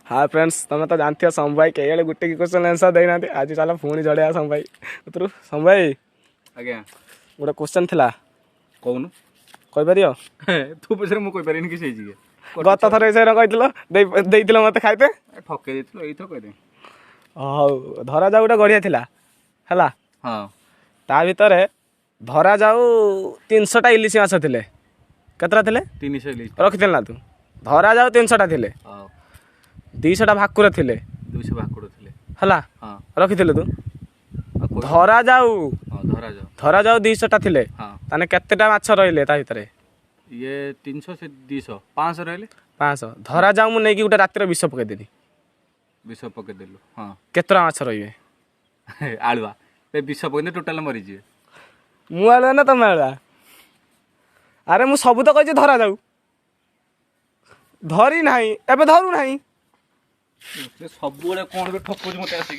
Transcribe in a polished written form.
हाँ फ्रेंड्स तुम तो जानती हो सम भाई कई गोटे की क्वेश्चन आंसर देना आज चलो पुणी जड़े सम भाई उतरू सम भाई आज्ञा गोटे क्वेश्चन थिला कौन कहि परियो तू पछरे मु कोइ पारिनी कि सेजी गत थर ए कहितलो देइतिलो मते खाइते ठके देथिलो एई तो कहि दे हौ धरा जाऊ गोटे गड़िया थिला हला हां ता भितरे धरा जाऊ 300टा इलिशी माछ थिले केतरा थिले 300 इलिश रखिथिल ना तू धरा जाऊ 300टा थिले हां 200टा भाकुर थिले 200 भाकुड़ थिले हला हां रखिथिल तू आ धरा जाऊ धरा जाओ 200टा थिले हां ताने केतेटा माछ रहिले ता भितरे ये 300 से 200 500 रहले 500 धरा जाऊ मु नेकी गोटे रातिर विष पकई देनी विष पके देलु हां केतरा माछ रहिबे आलुआ पे विष पके टोटल मरि जे मु आलुआ ना तमे आलुआ अरे मु सब तो कहि धरा जाऊ धरी नाही एबे धरू नाही सब बेले कोन ठकुज मते आसी